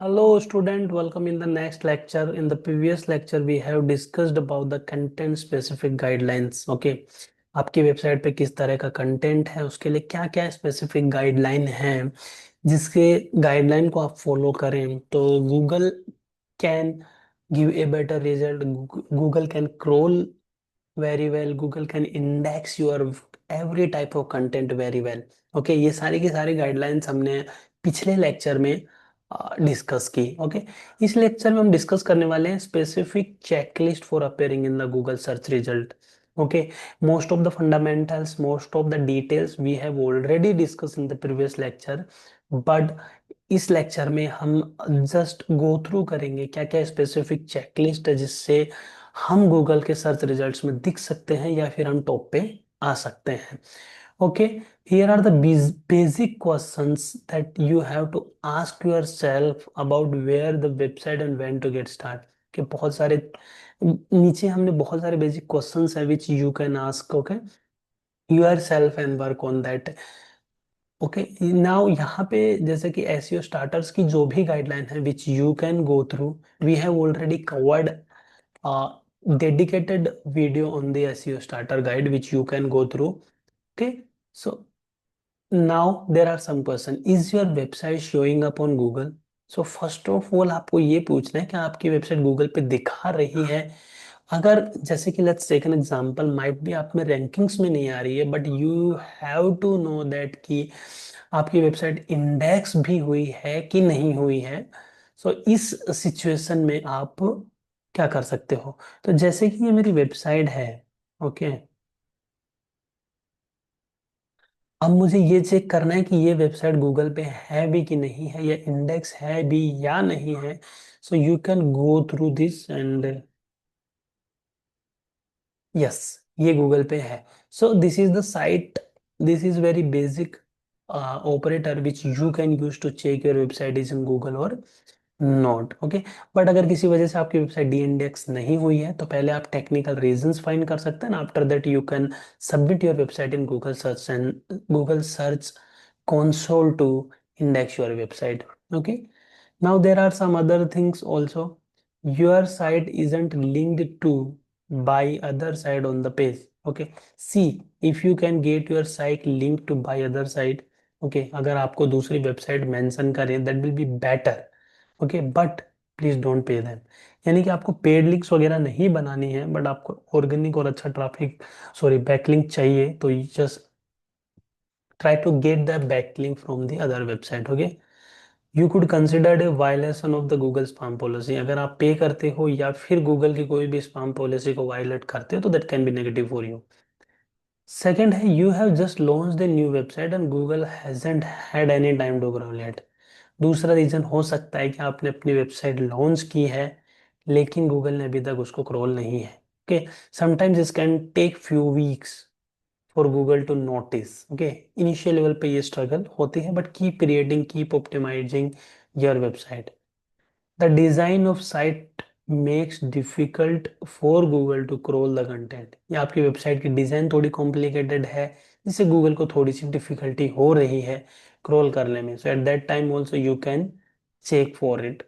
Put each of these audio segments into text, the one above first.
Hello student, welcome in the next lecture. In the previous lecture we have discussed about the content specific guidelines. Okay, आपकी website पे किस तरह का content है, उसके लिए क्या क्या स्पेसिफिक गाइडलाइन है, जिसके गाइडलाइन को आप फॉलो करें तो Google can give a better result, Google can crawl very well, Google can index your every type of content very well. Okay, ये सारी की सारी गाइडलाइंस हमने पिछले लेक्चर में डिस्कस की। ओके, इस लेक्चर में हम डिस्कस करने वाले हैं specific checklist for appearing in the Google search result. Okay, most of the fundamentals, most of the details we have already discuss in the previous lecture, but इस lecture में हम just go through करेंगे क्या क्या specific checklist है जिससे हम Google के सर्च रिजल्ट्स में दिख सकते हैं या फिर हम टॉप पे आ सकते हैं। Okay, here are the basic questions that you have to ask yourself about where the website and when to get start। कि बहुत सारे नीचे हमने बहुत सारे बेसिक क्वेश्चंस हैं which you can ask, okay, yourself and work on that। Okay, now यहाँ पे जैसे कि एसईओ स्टार्टर्स की जो भी गाइडलाइन है which you can go through, we have already covered dedicated video on the SEO starter guide which you can go through। Okay, so now there are some question, is your website showing up on Google? So first of all आपको ये पूछना है कि आपकी website Google पे दिखा रही है। अगर जैसे कि let's take an example, might भी आप में रैंकिंग्स में नहीं आ रही है, but you have to know that कि आपकी वेबसाइट इंडेक्स भी हुई है कि नहीं हुई है। सो इस सिचुएशन में आप क्या कर सकते हो? तो जैसे कि ये मेरी वेबसाइट है, ओके, अब मुझे ये चेक करना है कि ये वेबसाइट गूगल पे है भी कि नहीं है, या इंडेक्स है भी या नहीं है। So you can go through this and yes, ये गूगल पे है। So this is the site, this is very basic operator which you can use to check your website is in Google और not. Okay, but अगर किसी वजह से आपकी website D index नहीं हुई है तो पहले आप टेक्निकल रीजंस फाइंड कर सकते हैं, after that you can submit your website in Google search and Google search console to index your website। Okay, now there are some other things also, your site isn't linked to by other side on the page। okay, see if you can get your site linked to by other side। okay, अगर आपको दूसरी website mention करे that will be better। okay, but please don't pay them। यानी कि आपको paid links वगैरह नहीं बनानी है, बट आपको ऑर्गेनिक और अच्छा ट्रैफिक, सॉरी बैकलिंक चाहिए, तो just try to get the backlink from the other website। okay, you could consider a violation of the Google spam policy। अगर आप पे करते हो या फिर गूगल की कोई भी स्पैम पॉलिसी को वायलेट करते हो तो that can be negative for you. Second है, you have just launched the new website and Google hasn't had any time to grow it. दूसरा रीजन हो सकता है कि आपने अपनी वेबसाइट लॉन्च की है लेकिन गूगल ने अभी तक उसको क्रॉल नहीं है। Okay, sometimes this can take few weeks for Google to notice. Okay, initial level पे ये स्ट्रगल होती है, but keep creating, keep optimising your website. The design of site makes difficult for Google to crawl the content. या आपकी website की design थोड़ी complicated है जिससे गूगल को थोड़ी सी डिफिकल्टी हो रही है क्रॉल करने में। So at that time also you can check for it.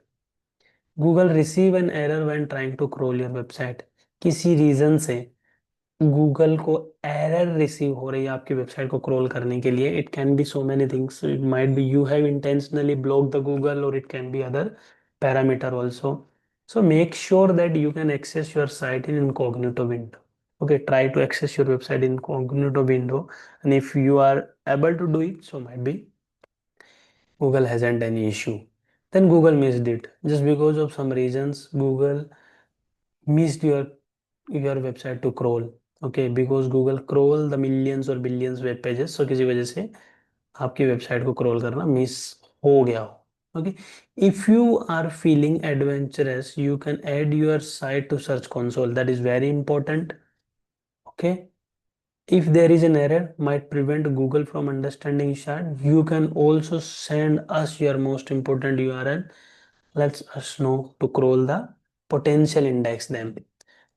Google receive an error when trying to crawl your website. किसी रीजन से गूगल को एरर रिसीव हो रही है आपकी वेबसाइट को क्रॉल करने के लिए। It can be so many things, it might be you have intentionally block the Google, और it can be other parameter also. So make sure that you can access your site in incognito window। okay, try to access your website in incognito window, and if you are able to do it, so might be Google hasn't any issue, then Google missed it just because of some reasons, Google missed your website to crawl। okay, because Google crawl the millions और billions web pages, so किसी वजह से आपकी website को crawl करना miss हो गया हो। Okay, if you are feeling adventurous you can add your site to search console, that is very important. Okay, if there is an error might prevent Google from understanding shard, you can also send us your most important URL, lets us know to crawl the potential index them।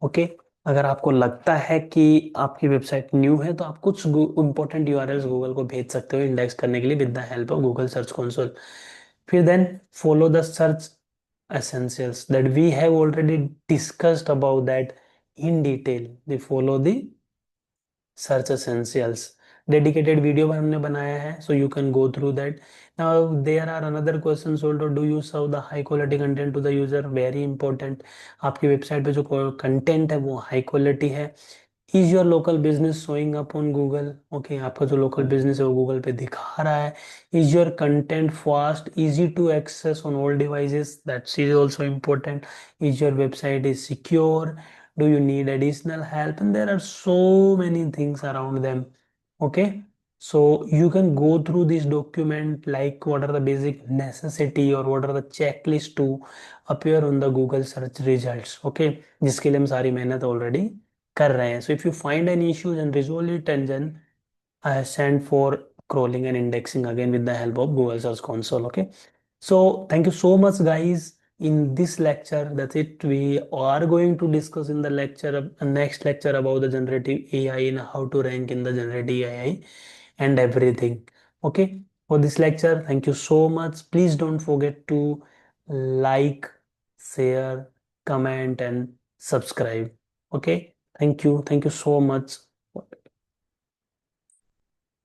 Okay, अगर आपको लगता है कि आपकी website new है तो आप कुछ इंपॉर्टेंट यूआरएल्स गूगल को भेज सकते हो इंडेक्स करने के लिए with the help of Google search console. फिर then follow the search essentials that we have already discussed about that in detail. They follow the search essentials, dedicated video हमने बनाया है, so you can go through that. Now there are another questions also, do you serve the high quality content to the user, very important. आपकी website पे जो content है वो high quality है. Is your local business showing up on Google, okay, आपका जो local business है वो गूगल पे दिखा रहा है. Is your content fast, easy to access on all devices, that's is also important. Is your website is secure, do you need additional help, and there are so many things around them. Okay, so you can go through this document, like what are the basic necessity or what are the checklist to appear on the Google search results. Okay, जिसके लिए हम सारी मेहनत already कर रहे हैं. So if you find any issues and resolve it, and then I send for crawling and indexing again with the help of Google Search Console. Okay, so thank you so much, guys. In this lecture, that's it. We are going to discuss in the lecture, next lecture, about the generative AI and how to rank in the generative AI and everything. Okay. For this lecture, thank you so much. Please don't forget to like, share, comment, and subscribe. Okay. Thank you. Thank you so much.